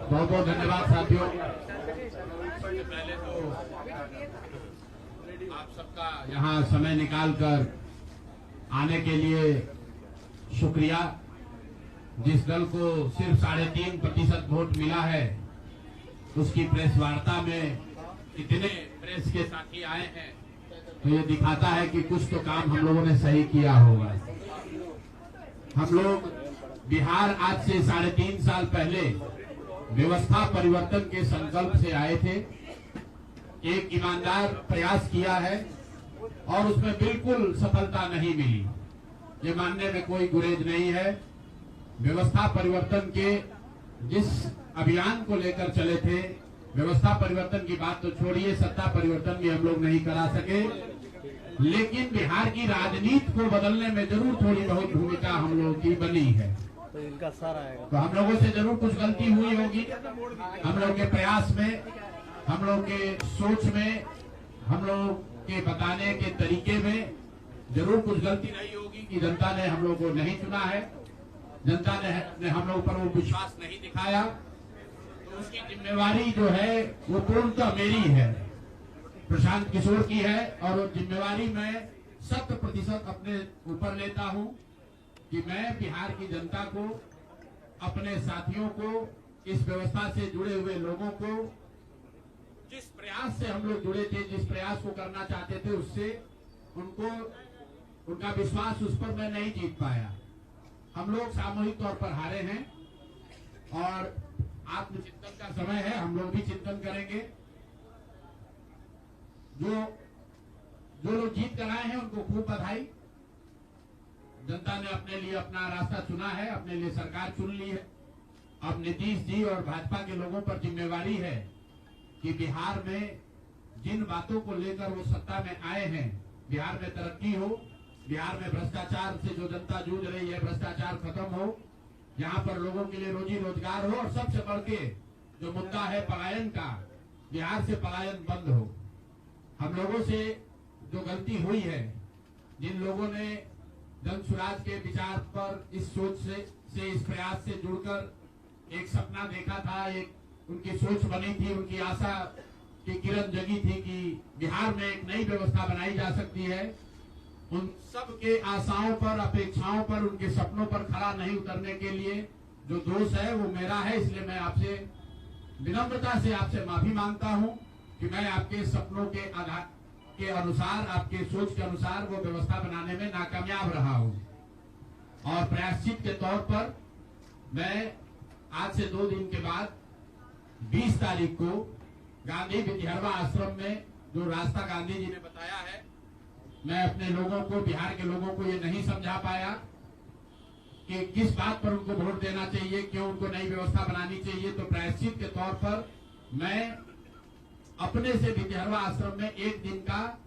बहुत बहुत धन्यवाद साथियों। पहले तो आप सबका यहाँ समय निकालकर आने के लिए शुक्रिया। जिस दल को सिर्फ 3.5% वोट मिला है, उसकी प्रेस वार्ता में इतने प्रेस के साथी आए हैं, तो ये दिखाता है कि कुछ तो काम हम लोगों ने सही किया होगा। हम लोग बिहार आज से 3.5 साल पहले व्यवस्था परिवर्तन के संकल्प से आए थे। एक ईमानदार प्रयास किया है और उसमें बिल्कुल सफलता नहीं मिली, ये मानने में कोई गुरेज नहीं है। व्यवस्था परिवर्तन के जिस अभियान को लेकर चले थे, व्यवस्था परिवर्तन की बात तो छोड़िए, सत्ता परिवर्तन भी हम लोग नहीं करा सके, लेकिन बिहार की राजनीति को बदलने में जरूर थोड़ी बहुत भूमिका हम लोगों की बनी है। तो इनका सारा आएगा, तो हम लोगों से जरूर कुछ गलती हुई होगी। हम लोग के प्रयास में, हम लोग के सोच में, हम लोग के बताने के तरीके में जरूर कुछ गलती नहीं होगी कि जनता ने हम लोग को नहीं चुना है, जनता ने हम लोग पर वो विश्वास नहीं दिखाया। तो उसकी जिम्मेवारी जो है वो पूर्णतः मेरी है, प्रशांत किशोर की है, और वो जिम्मेवारी मैं 100% अपने ऊपर लेता हूं कि मैं बिहार की जनता को, अपने साथियों को, इस व्यवस्था से जुड़े हुए लोगों को, जिस प्रयास से हम लोग जुड़े थे, जिस प्रयास को करना चाहते थे, उससे उनका विश्वास उस पर मैं नहीं जीत पाया। हम लोग सामूहिक तौर पर हारे हैं और आत्मचिंतन का समय है, हम लोग भी चिंतन करेंगे। जो लोग जीत कर आए हैं उनको खूब बधाई। जनता ने अपने लिए अपना रास्ता चुना है, अपने लिए सरकार चुन ली है। अब नीतीश जी और भाजपा के लोगों पर जिम्मेवारी है कि बिहार में जिन बातों को लेकर वो सत्ता में आए हैं, बिहार में तरक्की हो, बिहार में भ्रष्टाचार से जो जनता जूझ रही है, भ्रष्टाचार खत्म हो, यहाँ पर लोगों के लिए रोजी रोजगार हो, और सबसे बढ़ के जो मुद्दा है पलायन का, बिहार से पलायन बंद हो। हम लोगों से जो गलती हुई है, जिन लोगों ने जन स्वराज के विचार पर इस सोच से इस प्रयास से जुड़कर एक सपना देखा था, एक उनकी सोच बनी थी, उनकी आशा की किरण जगी थी कि बिहार में एक नई व्यवस्था बनाई जा सकती है, उन सब के आशाओं पर, अपेक्षाओं पर, उनके सपनों पर खरा नहीं उतरने के लिए जो दोष है वो मेरा है। इसलिए मैं आपसे विनम्रता से आपसे माफी मांगता हूं कि मैं आपके सपनों के आधार के अनुसार, आपके सोच के अनुसार वो व्यवस्था बनाने में नाकामयाब रहा हूं। और प्रायश्चित के तौर पर मैं आज से 2 दिन के बाद 20 तारीख को गांधी विद्यारवा आश्रम में जो रास्ता गांधी जी ने बताया है, मैं अपने लोगों को, बिहार के लोगों को ये नहीं समझा पाया कि किस बात पर उनको वोट देना चाहिए, क्यों उनको नई व्यवस्था बनानी चाहिए। तो प्रायश्चित के तौर पर मैं अपने से विद्यारवा आश्रम में 1 दिन का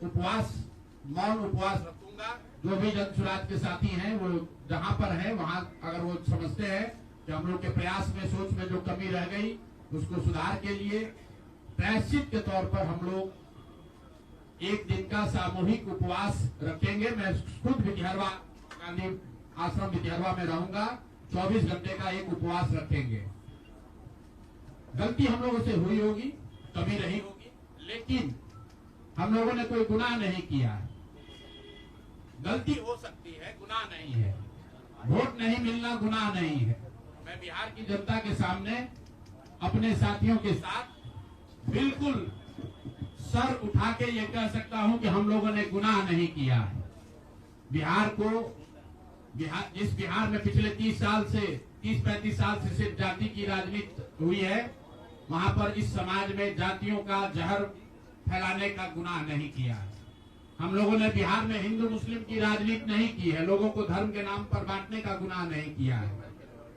उपवास, मौन उपवास रखूंगा। जो भी जन स्वराज के साथी हैं वो जहां पर है वहां, अगर वो समझते हैं कि हम लोग के प्रयास में, सोच में जो कमी रह गई, उसको सुधार के लिए प्रायश्चित के तौर पर हम लोग 1 दिन का सामूहिक उपवास रखेंगे। मैं खुद विद्यारवा, गांधी आश्रम विद्यारवा में रहूंगा, 24 घंटे का एक उपवास रखेंगे। गलती हम लोगों से हुई होगी, कभी रही होगी, लेकिन हम लोगों ने कोई गुनाह नहीं किया है। गलती हो सकती है, गुनाह नहीं है। वोट नहीं मिलना गुनाह नहीं है। मैं बिहार की जनता के सामने अपने साथियों के साथ बिल्कुल सर उठा के ये कह सकता हूं कि हम लोगों ने गुनाह नहीं किया है। बिहार को, जिस बिहार में पिछले 30-35 साल से सिर्फ जाति की राजनीति हुई है, वहां पर इस समाज में जातियों का जहर फैलाने का गुनाह नहीं किया है। हम लोगों ने बिहार में हिंदू मुस्लिम की राजनीति नहीं की है, लोगों को धर्म के नाम पर बांटने का गुनाह नहीं किया है।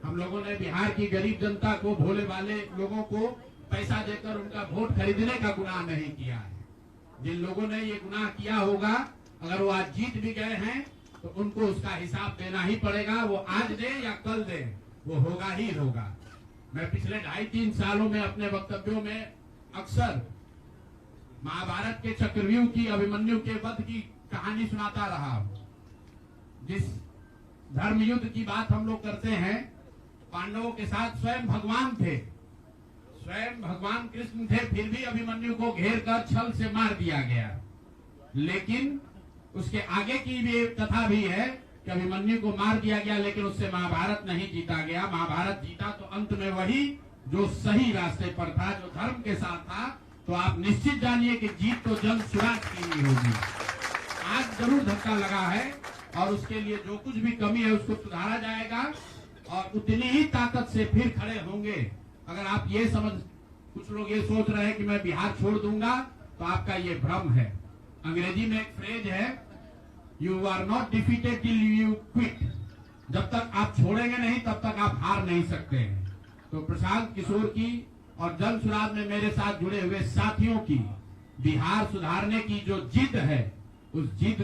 हम लोगों ने बिहार की गरीब जनता को, भोले वाले लोगों को पैसा देकर उनका वोट खरीदने का गुनाह नहीं किया है। जिन लोगों ने ये गुनाह किया होगा, अगर वो आज जीत भी गए हैं तो उनको उसका हिसाब देना ही पड़ेगा। वो आज दे या कल दे, वो होगा ही होगा। मैं पिछले 2.5-3 सालों में अपने वक्तव्यों में अक्सर महाभारत के चक्रव्यूह की, अभिमन्यु के वध की कहानी सुनाता रहा हूं। जिस धर्म युद्ध की बात हम लोग करते हैं, पांडवों के साथ स्वयं भगवान थे, स्वयं भगवान कृष्ण थे, फिर भी अभिमन्यु को घेर कर छल से मार दिया गया। लेकिन उसके आगे की भी कथा भी है कि अभिमन्यु को मार दिया गया, लेकिन उससे महाभारत नहीं जीता गया। महाभारत जीता तो अंत में वही जो सही रास्ते पर था, जो धर्म के साथ था। तो आप निश्चित जानिए कि जीत तो जन स्वराज की ही होगी। आज जरूर धक्का लगा है और उसके लिए जो कुछ भी कमी है उसको सुधारा जाएगा और उतनी ही ताकत से फिर खड़े होंगे। अगर आप ये कुछ लोग ये सोच रहे हैं कि मैं बिहार छोड़ दूंगा, तो आपका ये भ्रम है। अंग्रेजी में एक फ्रेज है, you are not defeated till you quit. जब तक आप छोड़ेंगे नहीं तब तक आप हार नहीं सकते हैं। तो प्रशांत किशोर की और जन स्वराज में मेरे साथ जुड़े हुए साथियों की बिहार सुधारने की जो जिद है, उस जिद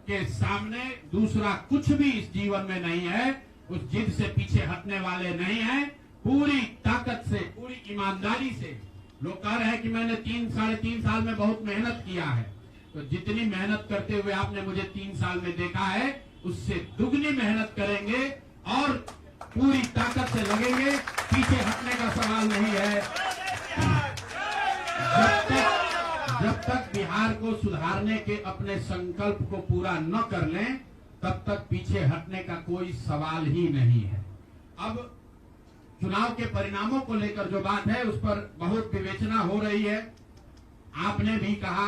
के सामने दूसरा कुछ भी इस जीवन में नहीं है। उस जिद से पीछे हटने वाले नहीं हैं। पूरी ताकत से, पूरी ईमानदारी से लोग कह रहे हैं कि मैंने 3-3.5 साल में बहुत मेहनत किया है। तो जितनी मेहनत करते हुए आपने मुझे 3 साल में देखा है, उससे दुगनी मेहनत करेंगे और पूरी ताकत से लगेंगे। पीछे हटने का सवाल नहीं है। जब तक बिहार को सुधारने के अपने संकल्प को पूरा न कर लें, तब तक पीछे हटने का कोई सवाल ही नहीं है। अब चुनाव के परिणामों को लेकर जो बात है, उस पर बहुत विवेचना हो रही है। आपने भी कहा,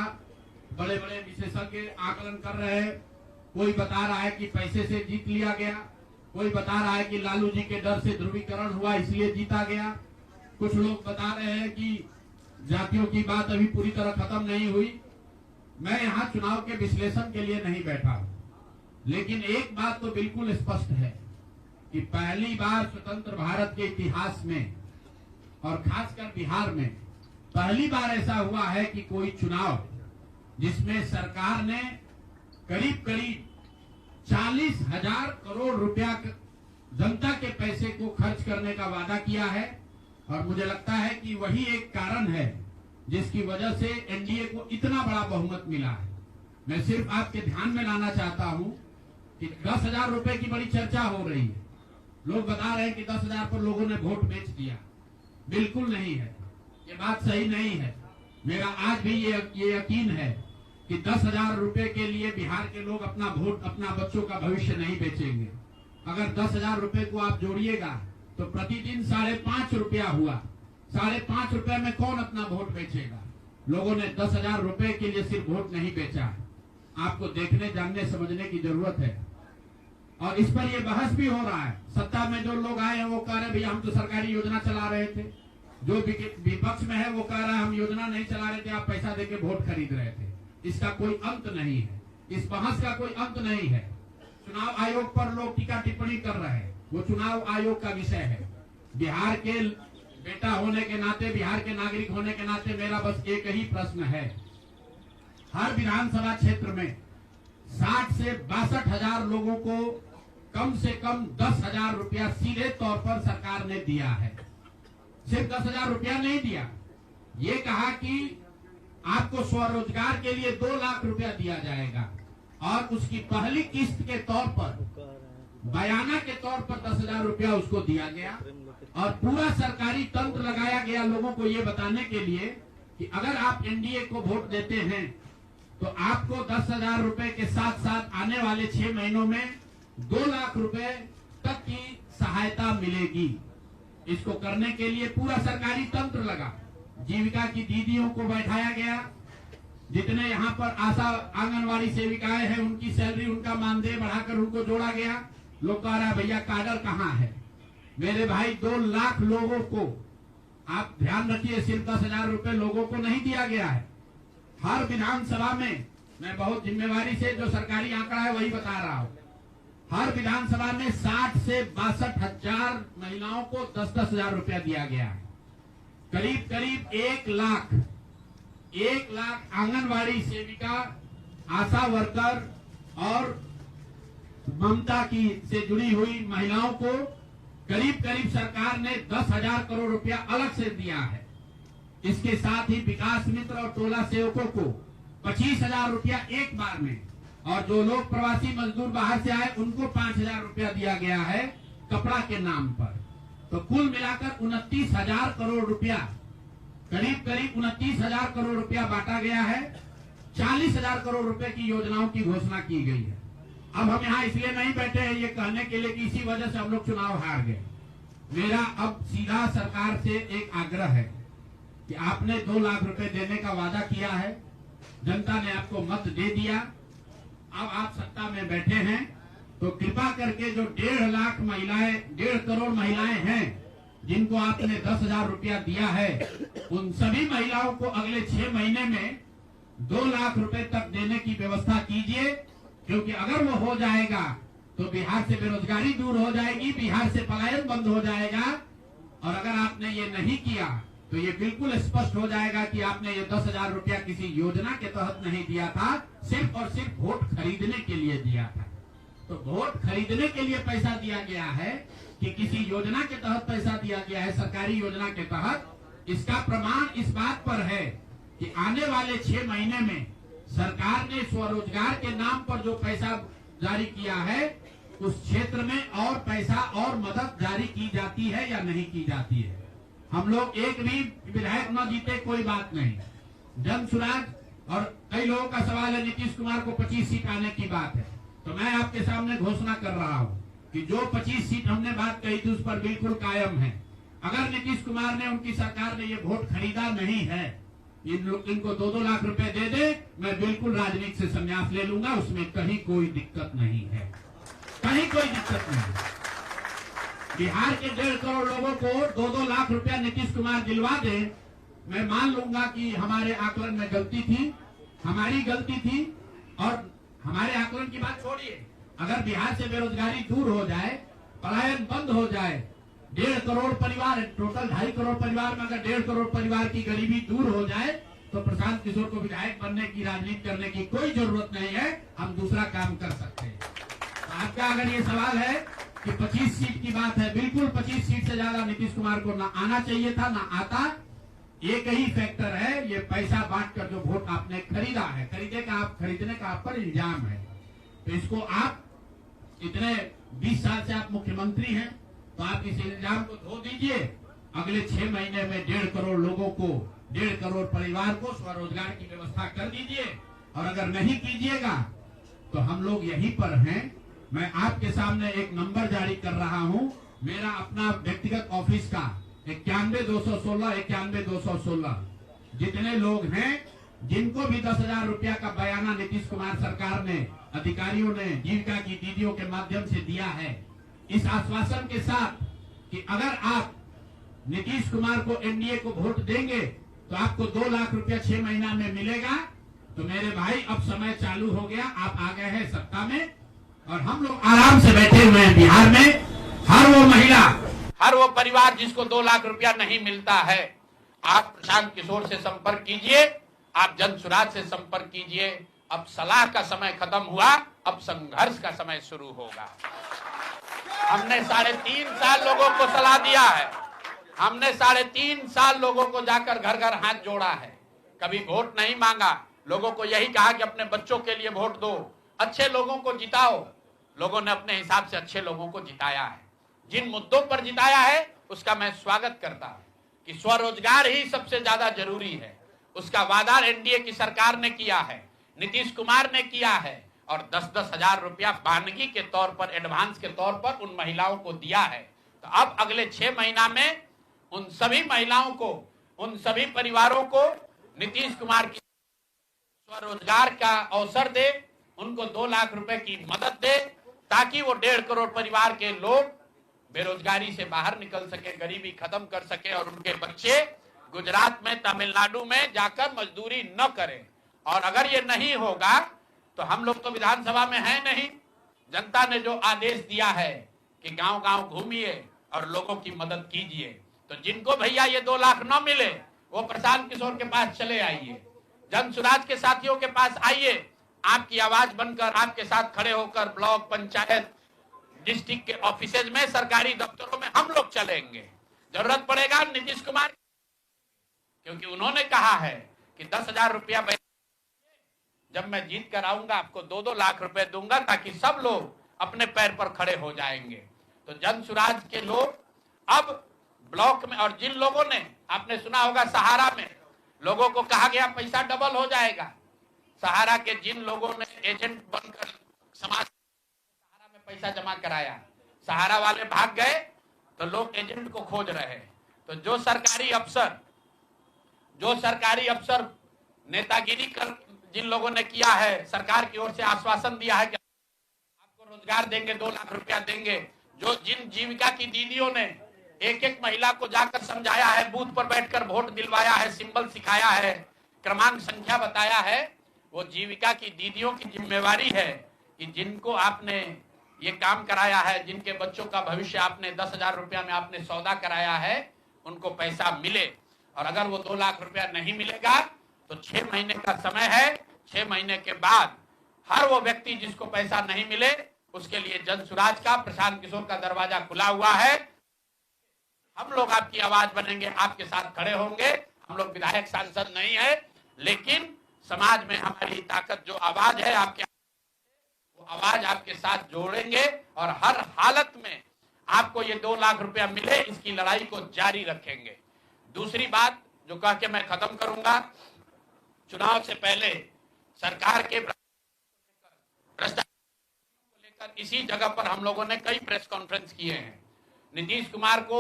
बड़े बड़े विशेषज्ञ आकलन कर रहे हैं। कोई बता रहा है कि पैसे से जीत लिया गया, कोई बता रहा है कि लालू जी के डर से ध्रुवीकरण हुआ इसलिए जीता गया। कुछ लोग बता रहे हैं कि जातियों की बात अभी पूरी तरह खत्म नहीं हुई। मैं यहाँ चुनाव के विश्लेषण के लिए नहीं बैठा हूँ, लेकिन एक बात तो बिल्कुल स्पष्ट है कि पहली बार स्वतंत्र भारत के इतिहास में और खासकर बिहार में पहली बार ऐसा हुआ है कि कोई चुनाव जिसमें सरकार ने करीब करीब 40,000 करोड़ रुपया जनता के पैसे को खर्च करने का वादा किया है। और मुझे लगता है कि वही एक कारण है जिसकी वजह से एनडीए को इतना बड़ा बहुमत मिला है। मैं सिर्फ आपके ध्यान में लाना चाहता हूं कि 10,000 रुपए की बड़ी चर्चा हो रही है। लोग बता रहे हैं कि 10,000 पर लोगों ने वोट बेच दिया। बिल्कुल नहीं है, ये बात सही नहीं है। मेरा आज भी ये यकीन है कि 10,000 रुपए के लिए बिहार के लोग अपना वोट, अपना बच्चों का भविष्य नहीं बेचेंगे। अगर 10,000 रुपए को आप जोड़िएगा तो प्रतिदिन 5.5 रुपया हुआ। 5.5 रुपए में कौन अपना वोट बेचेगा? लोगों ने 10,000 रुपए के लिए सिर्फ वोट नहीं बेचा है। आपको देखने, जानने, समझने की जरूरत है। और इस पर यह बहस भी हो रहा है। सत्ता में जो लोग आए हैं वो कह रहे हैं भैया हम तो सरकारी योजना चला रहे थे। जो विपक्ष में है वो कह रहा है हम योजना नहीं चला रहे थे, आप पैसा देके वोट खरीद रहे थे। इसका कोई अंत नहीं है, इस बहस का कोई अंत नहीं है। चुनाव आयोग पर लोग टीका टिप्पणी कर रहे हैं, वो चुनाव आयोग का विषय है। बिहार के बेटा होने के नाते, बिहार के नागरिक होने के नाते मेरा बस एक ही प्रश्न है। हर विधानसभा क्षेत्र में 60 से 62,000 लोगों को कम से कम 10,000 रुपया सीधे तौर पर सरकार ने दिया है। सिर्फ 10,000 रुपया नहीं दिया, ये कहा कि आपको स्वरोजगार के लिए 2 लाख रुपया दिया जाएगा और उसकी पहली किस्त के तौर पर, बयाना के तौर पर 10,000 रुपया उसको दिया गया। और पूरा सरकारी तंत्र लगाया गया लोगों को ये बताने के लिए कि अगर आप एनडीए को वोट देते हैं तो आपको 10,000 रुपए के साथ साथ आने वाले 6 महीनों में 2 लाख रुपए तक की सहायता मिलेगी। इसको करने के लिए पूरा सरकारी तंत्र लगा। जीविका की दीदियों को बैठाया गया। जितने यहाँ पर आशा आंगनवाड़ी सेविकाएं हैं उनकी सैलरी, उनका मानदेय बढ़ाकर उनको जोड़ा गया। लोग कह रहा है भैया काडर कहाँ है? मेरे भाई 2 लाख लोगों को, आप ध्यान रखिए, सिर्फ 10,000 रुपए लोगों को नहीं दिया गया है। हर विधानसभा में, मैं बहुत जिम्मेवारी से जो सरकारी आंकड़ा है वही बता रहा हूँ, हर विधानसभा में 60 से 62,000 महिलाओं को 10,000 रुपया दिया गया है। करीब करीब 1 लाख आंगनवाड़ी सेविका, आशा वर्कर और ममता की से जुड़ी हुई महिलाओं को करीब करीब सरकार ने 10,000 करोड़ रुपया अलग से दिया है। इसके साथ ही विकास मित्र और टोला सेवकों को 25,000 रुपया एक बार में, और जो लोग प्रवासी मजदूर बाहर से आए उनको 5,000 रुपया दिया गया है कपड़ा के नाम पर। तो कुल मिलाकर 29,000 करोड़ रुपया, करीब करीब 29,000 करोड़ रुपया बांटा गया है। 40,000 करोड़ रुपए की योजनाओं की घोषणा की गई है। अब हम यहाँ इसलिए नहीं बैठे हैं ये कहने के लिए कि इसी वजह से हम लोग चुनाव हार गए। मेरा अब सीधा सरकार से एक आग्रह है कि आपने 2 लाख रुपए देने का वादा किया है, जनता ने आपको मत दे दिया, अब आप सत्ता में बैठे हैं, तो कृपा करके जो 1.5 लाख महिलाएं, 1.5 करोड़ महिलाएं हैं जिनको आपने 10,000 रुपया दिया है, उन सभी महिलाओं को अगले 6 महीने में 2 लाख रुपए तक देने की व्यवस्था कीजिए, क्योंकि अगर वो हो जाएगा तो बिहार से बेरोजगारी दूर हो जाएगी, बिहार से पलायन बंद हो जाएगा। और अगर आपने ये नहीं किया तो ये बिल्कुल स्पष्ट हो जाएगा कि आपने ये 10,000 रुपया किसी योजना के तहत नहीं दिया था, सिर्फ और सिर्फ वोट खरीदने के लिए दिया था। तो वोट खरीदने के लिए पैसा दिया गया है कि किसी योजना के तहत पैसा दिया गया है, सरकारी योजना के तहत, इसका प्रमाण इस बात पर है कि आने वाले 6 महीने में सरकार ने स्वरोजगार के नाम पर जो पैसा जारी किया है, उस क्षेत्र में और पैसा और मदद जारी की जाती है या नहीं की जाती है। हम लोग एक भी विधायक न जीते कोई बात नहीं, जन सुराज। और कई लोगों का सवाल है नीतीश कुमार को 25 सीट आने की बात है, तो मैं आपके सामने घोषणा कर रहा हूँ कि जो 25 सीट हमने बात कही थी उस पर बिल्कुल कायम है। अगर नीतीश कुमार ने, उनकी सरकार ने ये वोट खरीदा नहीं है, इनको 2-2 लाख रुपए दे दे, मैं बिल्कुल राजनीति से संन्यास ले लूंगा, उसमें कहीं कोई दिक्कत नहीं है, कहीं कोई दिक्कत नहीं। बिहार के 1.5 करोड़ लोगों को 2-2 लाख रुपया नीतीश कुमार दिलवा दे, मैं मान लूंगा कि हमारे आकलन में गलती थी, हमारी गलती थी। और हमारे आकलन की बात छोड़िए, अगर बिहार से बेरोजगारी दूर हो जाए, पलायन बंद हो जाए, 1.5 करोड़ परिवार, टोटल 2.5 करोड़ परिवार में अगर 1.5 करोड़ परिवार की गरीबी दूर हो जाए, तो प्रशांत किशोर को विधायक बनने की, राजनीति करने की कोई जरूरत नहीं है, हम दूसरा काम कर सकते हैं। आपका अगर ये सवाल है कि 25 सीट की बात है, बिल्कुल 25 सीट से ज्यादा नीतीश कुमार को ना आना चाहिए था, ना आता। एक ही फैक्टर है, ये पैसा बांटकर जो वोट आपने खरीदा है, खरीदने का आप पर इल्जाम है, तो इसको आप इतने 20 साल से आप मुख्यमंत्री हैं, तो आप इस इल्जाम को धो दीजिए। अगले 6 महीने में 1.5 करोड़ लोगों को, 1.5 करोड़ परिवार को स्वरोजगार की व्यवस्था कर दीजिए। और अगर नहीं कीजिएगा तो हम लोग यहीं पर हैं। मैं आपके सामने एक नंबर जारी कर रहा हूं, मेरा अपना व्यक्तिगत ऑफिस का 91-216, 91-216। जितने लोग हैं जिनको भी 10,000 रुपया का बयाना नीतीश कुमार सरकार ने, अधिकारियों ने, जीविका की दीदियों के माध्यम से दिया है, इस आश्वासन के साथ कि अगर आप नीतीश कुमार को, एनडीए को वोट देंगे तो आपको 2 लाख रुपया 6 महीना में मिलेगा। तो मेरे भाई अब समय चालू हो गया, आप आ गए हैं सत्ता में और हम लोग आराम से बैठे हुए हैं बिहार में। हर वो महिला, हर वो परिवार जिसको 2 लाख रुपया नहीं मिलता है, आप प्रशांत किशोर से संपर्क कीजिए, आप जन सुराज से संपर्क कीजिए। अब सलाह का समय खत्म हुआ, अब संघर्ष का समय शुरू होगा। हमने 3.5 साल लोगों को सलाह दिया है, हमने 3.5 साल लोगों को जाकर घर घर हाथ जोड़ा है, कभी वोट नहीं मांगा। लोगों को यही कहा कि अपने बच्चों के लिए वोट दो, अच्छे लोगों को जिताओ। लोगों ने अपने हिसाब से अच्छे लोगों को जिताया है। जिन मुद्दों पर जिताया है उसका मैं स्वागत करता हूं कि स्वरोजगार ही सबसे ज्यादा जरूरी है। उसका वादा एनडीए की सरकार ने किया है, नीतीश कुमार ने किया है, और 10-10 हजार रुपया बानगी के तौर पर, एडवांस के तौर पर उन महिलाओं को दिया है। तो अब अगले 6 महीना में उन सभी महिलाओं को, उन सभी परिवारों को नीतीश कुमार की स्वरोजगार का अवसर दे, उनको 2 लाख रुपए की मदद दे, ताकि वो 1.5 करोड़ परिवार के लोग बेरोजगारी से बाहर निकल सके, गरीबी खत्म कर सके और उनके बच्चे गुजरात में, तमिलनाडु में जाकर मजदूरी न करें। और अगर ये नहीं होगा तो हम लोग तो विधानसभा में हैं नहीं। जनता ने जो आदेश दिया है कि गांव-गांव घूमिए और लोगों की मदद कीजिए, तो जिनको भैया ये 2 लाख न मिले वो प्रशांत किशोर के पास चले आइए, जन सुराज के साथियों के पास आइए। आपकी आवाज बनकर, आपके साथ खड़े होकर ब्लॉक, पंचायत, डिस्ट्रिक्ट के ऑफिसेज में, सरकारी दफ्तरों में हम लोग चलेंगे। जरूरत पड़ेगा नीतीश कुमार, क्योंकि उन्होंने कहा है कि 10,000 रुपया जब मैं जीत कर आऊंगा आपको 2-2 लाख रुपए दूंगा, ताकि सब लोग अपने पैर पर खड़े हो जाएंगे। तो जन सुराज के लोग अब ब्लॉक में, और जिन लोगों ने, आपने सुना होगा सहारा में लोगों को कहा गया पैसा डबल हो जाएगा, सहारा के जिन लोगों ने एजेंट बनकर समाज सहारा में पैसा जमा कराया, सहारा वाले भाग गए तो लोग एजेंट को खोज रहे हैं। तो जो सरकारी अफसर नेतागिरी कर जिन लोगों ने किया है, सरकार की ओर से आश्वासन दिया है कि आपको रोजगार देंगे, 2 लाख रुपया देंगे, जो जिन जीविका की दीदियों ने एक एक महिला को जाकर समझाया है, बूथ पर बैठकर वोट दिलवाया है, सिंबल सिखाया है, क्रमांक संख्या बताया है, वो जीविका की दीदियों की जिम्मेवारी है कि जिनको आपने ये काम कराया है, जिनके बच्चों का भविष्य आपने 10,000 रुपया में आपने सौदा कराया है, उनको पैसा मिले। और अगर वो 2 लाख रुपया नहीं मिलेगा तो 6 महीने का समय है, 6 महीने के बाद हर वो व्यक्ति जिसको पैसा नहीं मिले उसके लिए जन सुराज का, प्रशांत किशोर का दरवाजा खुला हुआ है। हम लोग आपकी आवाज बनेंगे, आपके साथ खड़े होंगे। हम लोग विधायक सांसद नहीं है, लेकिन समाज में हमारी ताकत जो आवाज है, आपके वो आवाज आपके साथ जोड़ेंगे और हर हालत में आपको ये 2 लाख रुपया मिले, इसकी लड़ाई को जारी रखेंगे। दूसरी बात जो कह के मैं खत्म करूंगा, चुनाव से पहले सरकार के भ्रष्टाचार को लेकर इसी जगह पर हम लोगों ने कई प्रेस कॉन्फ्रेंस किए हैं। नीतीश कुमार को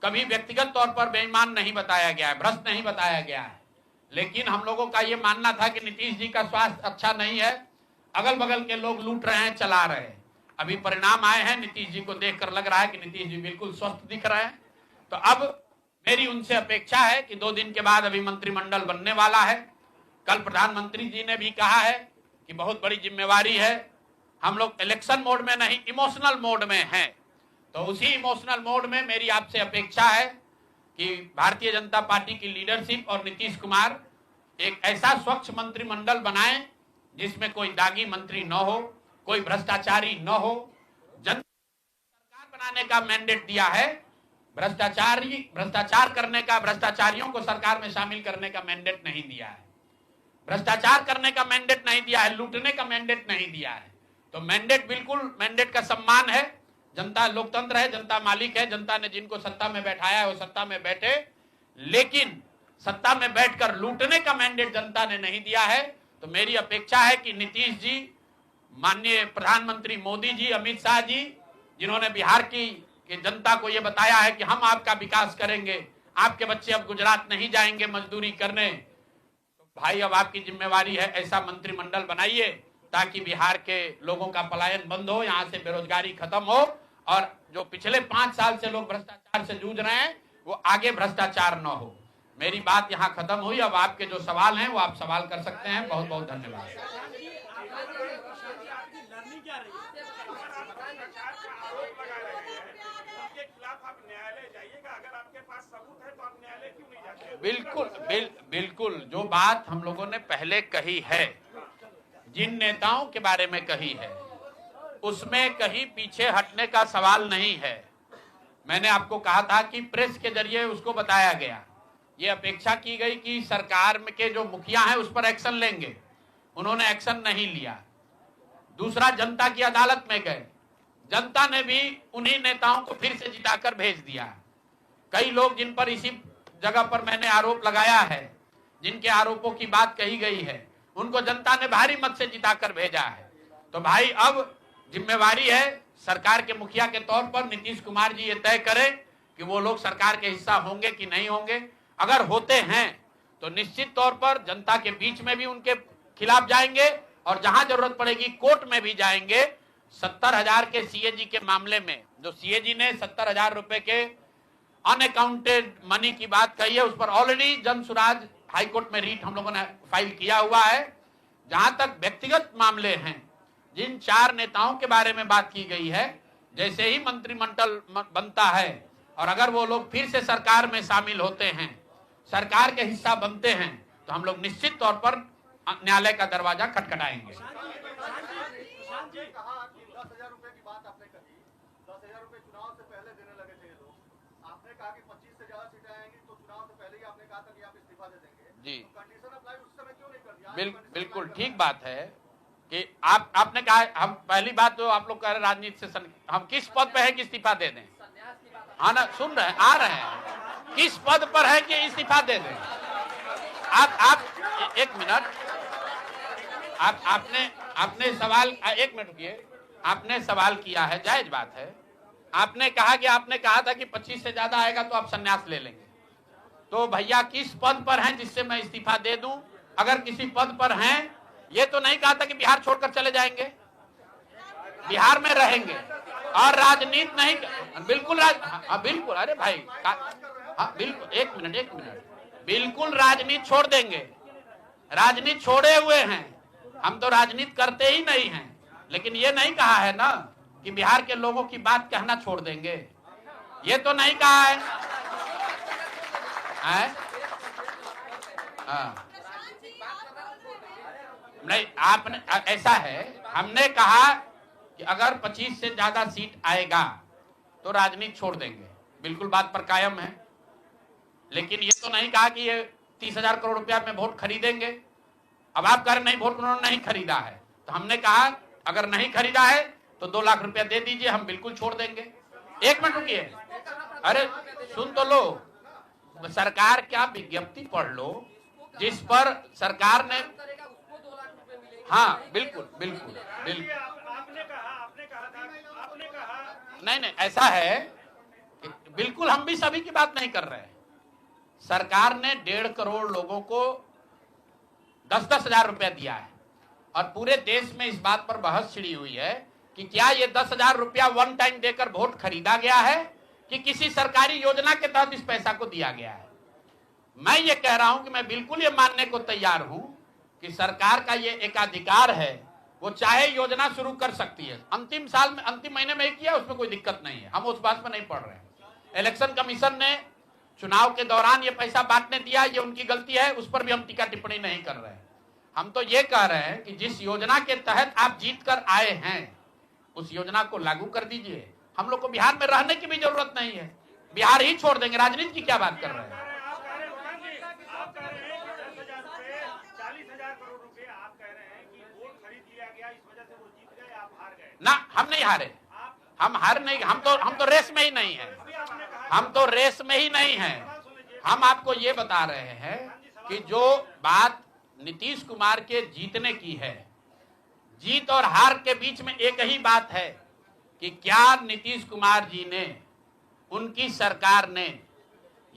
कभी व्यक्तिगत तौर पर बेईमान नहीं बताया गया है, भ्रष्ट नहीं बताया गया है, लेकिन हम लोगों का ये मानना था कि नीतीश जी का स्वास्थ्य अच्छा नहीं है, अगल बगल के लोग लूट रहे हैं, चला रहे हैं। अभी परिणाम आए हैं, नीतीश जी को देखकर लग रहा है कि नीतीश जी बिल्कुल स्वस्थ दिख रहे हैं। तो अब मेरी उनसे अपेक्षा है कि 2 दिन के बाद अभी मंत्रिमंडल बनने वाला है। कल प्रधानमंत्री जी ने भी कहा है कि बहुत बड़ी जिम्मेवारी है, हम लोग इलेक्शन मोड में नहीं, इमोशनल मोड में हैं। तो उसी इमोशनल मोड में मेरी आपसे अपेक्षा है कि भारतीय जनता पार्टी की लीडरशिप और नीतीश कुमार एक ऐसा स्वच्छ मंत्रिमंडल बनाएं जिसमें कोई दागी मंत्री न हो, कोई भ्रष्टाचारी न हो। जनता सरकार बनाने का मैंडेट दिया है, भ्रष्टाचार करने का, भ्रष्टाचारियों को सरकार में शामिल करने का मैंडेट नहीं दिया है, भ्रष्टाचार करने का मैंडेट नहीं दिया है, लूटने का मैंडेट नहीं दिया है। तो मैंडेट, बिल्कुल मैंडेट का सम्मान है। जनता लोकतंत्र है, जनता मालिक है, जनता ने जिनको सत्ता में बैठाया है वो सत्ता में बैठे, लेकिन सत्ता में बैठकर लूटने का मैंडेट जनता ने नहीं दिया है। तो मेरी अपेक्षा है कि नीतीश जी, माननीय प्रधानमंत्री मोदी जी, अमित शाह जी, जिन्होंने बिहार की जनता को यह बताया है कि हम आपका विकास करेंगे, आपके बच्चे अब गुजरात नहीं जाएंगे मजदूरी करने, तो भाई अब आपकी जिम्मेवारी है ऐसा मंत्रिमंडल बनाइए ताकि बिहार के लोगों का पलायन बंद हो, यहाँ से बेरोजगारी खत्म हो, और जो पिछले 5 साल से लोग भ्रष्टाचार से जूझ रहे हैं वो आगे भ्रष्टाचार न हो। मेरी बात यहाँ खत्म हुई। अब आपके जो सवाल हैं वो आप सवाल कर सकते हैं। बहुत बहुत धन्यवाद। बिल्कुल बिल्कुल जो बात हम लोगों ने पहले कही है, जिन नेताओं के बारे में कही है, उसमें कहीं पीछे हटने का सवाल नहीं है। मैंने आपको कहा था कि प्रेस के जरिए उसको बताया गया, ये अपेक्षा की गई कि सरकार में के जो मुखिया हैं उस पर एक्शन लेंगे, उन्होंने एक्शन नहीं लिया। दूसरा, जनता की अदालत में गए, जनता ने भी उन्हीं नेताओं को फिर से जिताकर भेज दिया। कई लोग जिन पर इसी जगह पर मैंने आरोप लगाया है, जिनके आरोपों की बात कही गई है, उनको जनता ने भारी मत से जिताकर भेजा है। तो भाई अब जिम्मेवारी है सरकार के मुखिया के तौर पर नीतीश कुमार जी ये तय करें कि वो लोग सरकार के हिस्सा होंगे कि नहीं होंगे। अगर होते हैं तो निश्चित तौर पर जनता के बीच में भी उनके खिलाफ जाएंगे और जहां जरूरत पड़ेगी कोर्ट में भी जाएंगे। 70,000 के सीएजी के मामले में जो सीएजी ने 70,000 रुपए के अनअकाउंटेड मनी की बात कही है, उस पर ऑलरेडी जन सुराज हाईकोर्ट में रीट हम लोगों ने फाइल किया हुआ है। जहां तक व्यक्तिगत मामले हैं, जिन 4 नेताओं के बारे में बात की गई है, जैसे ही मंत्रिमंडल बनता है और अगर वो लोग फिर से सरकार में शामिल होते हैं, सरकार के हिस्सा बनते हैं, तो हम लोग निश्चित तौर पर न्यायालय का दरवाजा खटखटाएंगे। जी, बिल्कुल ठीक बात है कि आपने कहा, हम पहली बात तो आप लोग कह रहे राजनीति से हम किस पद पे है कि इस्तीफा दे दें। हाँ ना, सुन रहे हैं, आ रहे हैं। किस पद पर है कि इस्तीफा दे दें? आप एक मिनट, आपने सवाल, एक मिनट रुकिए, आपने सवाल किया है, जायज बात है। आपने कहा था कि 25 से ज्यादा आएगा तो आप संन्यास ले लेंगे। तो भैया किस पद पर हैं जिससे मैं इस्तीफा दे दूं? अगर किसी पद पर हैं, ये तो नहीं कहा था कि बिहार छोड़कर चले जाएंगे, बिहार में रहेंगे और राजनीति नहीं, बिल्कुल बिल्कुल, अरे भाई, हाँ बिल्कुल, एक मिनट, बिल्कुल राजनीति छोड़ देंगे, राजनीति छोड़े हुए हैं, हम तो राजनीति करते ही नहीं हैं। लेकिन ये नहीं कहा है ना कि बिहार के लोगों की बात कहना छोड़ देंगे, ये तो नहीं कहा है, नहीं, आपने, ऐसा है, हमने कहा कि अगर 25 से ज्यादा सीट आएगा तो राजनीति छोड़ देंगे, बिल्कुल बात पर कायम है। लेकिन ये तो नहीं कहा कि ये 30,000 करोड़ रुपया में वोट खरीदेंगे। अब आप कह रहे नहीं, वोट उन्होंने नहीं खरीदा है, तो हमने कहा अगर नहीं खरीदा है तो 2 लाख रुपया दे दीजिए, हम बिल्कुल छोड़ देंगे। एक मिनट रुकिए, अरे सुन तो लो, सरकार क्या विज्ञप्ति पढ़ लो जिस पर सरकार ने, हाँ बिल्कुल, नहीं, ऐसा है कि बिल्कुल हम भी सभी की बात नहीं कर रहे हैं। सरकार ने 1.5 करोड़ लोगों को 10-10 हजार रुपया दिया है और पूरे देश में इस बात पर बहस छिड़ी हुई है कि क्या ये 10 हजार रुपया वन टाइम देकर वोट खरीदा गया है कि किसी सरकारी योजना के तहत इस पैसा को दिया गया है। मैं ये कह रहा हूं कि मैं बिल्कुल ये मानने को तैयार हूं कि सरकार का ये एकाधिकार है, वो चाहे योजना शुरू कर सकती है। अंतिम साल में, अंतिम महीने में ही किया, उसमें कोई दिक्कत नहीं है, हम उस बात पर नहीं पड़ रहे हैं। इलेक्शन कमीशन ने चुनाव के दौरान ये पैसा बांटने दिया, ये उनकी गलती है, उस पर भी हम टीका टिप्पणी नहीं कर रहे हैं। हम तो ये कह रहे हैं कि जिस योजना के तहत आप जीत कर आए हैं उस योजना को लागू कर दीजिए। हम लोग को बिहार में रहने की भी जरूरत नहीं है, बिहार ही छोड़ देंगे, राजनीति की क्या बात कर रहे हैं? ना, हम नहीं हारे, हम हार नहीं, हम तो रेस में ही नहीं है, हम तो रेस में ही नहीं है। हम आपको ये बता रहे हैं कि जो बात नीतीश कुमार के जीतने की है, जीत और हार के बीच में एक ही बात है कि क्या नीतीश कुमार जी ने, उनकी सरकार ने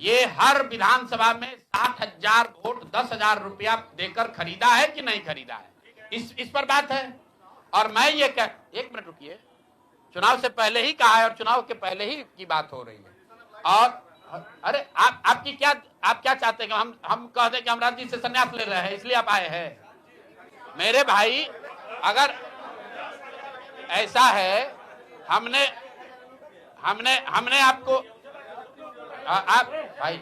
ये हर विधानसभा में 60,000 वोट 10,000 रुपया देकर खरीदा है कि नहीं खरीदा है, इस पर बात है। और मैं ये कह, एक मिनट रुकिए, चुनाव से पहले ही कहा है और चुनाव के पहले ही की बात हो रही है। और अरे आप क्या चाहते हैं? हम कहते हैं कि हम राजनीति से संन्यास ले रहे हैं इसलिए आप आए हैं? मेरे भाई, अगर ऐसा है, हमने आपको, आप भाई,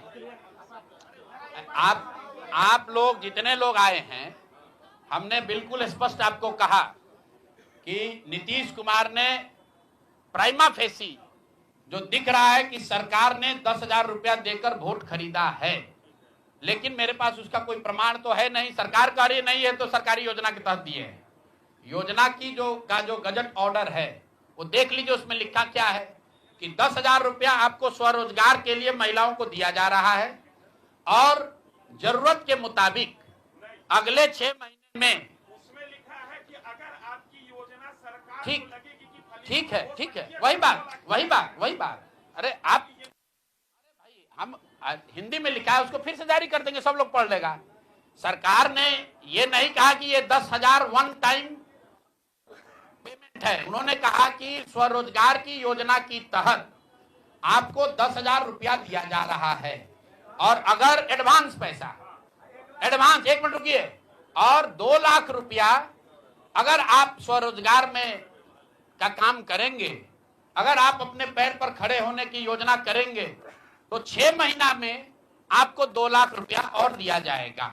आप लोग जितने लोग आए हैं, हमने बिल्कुल स्पष्ट आपको कहा कि नीतीश कुमार ने प्राइमा फेसी जो दिख रहा है कि सरकार ने 10,000 रुपया देकर वोट खरीदा है, लेकिन मेरे पास उसका कोई प्रमाण तो है नहीं। सरकार कह रही नहीं है तो सरकारी योजना के तहत दिए हैं। योजना की जो गजट ऑर्डर है वो देख लीजिए, उसमें लिखा क्या है कि 10,000 रुपया आपको स्वरोजगार के लिए महिलाओं को दिया जा रहा है और जरूरत के मुताबिक अगले 6 महीने में, उसमें लिखा है कि अगर आपकी योजना सरकार ठीक ठीक है, वही बात। अरे आप, अरे भाई, हम हिंदी में लिखा है, उसको फिर से जारी कर देंगे, सब लोग पढ़ लेगा। सरकार ने ये नहीं कहा कि ये 10,000 वन टाइम पेमेंट है, उन्होंने कहा कि स्वरोजगार की योजना की तहत आपको 10,000 रुपया दिया जा रहा है और अगर एडवांस पैसा, एडवांस, एक मिनट रुकिए, और 2 लाख रुपया अगर आप स्वरोजगार में का काम करेंगे, अगर आप अपने पैर पर खड़े होने की योजना करेंगे तो 6 महीना में आपको 2 लाख रुपया और दिया जाएगा।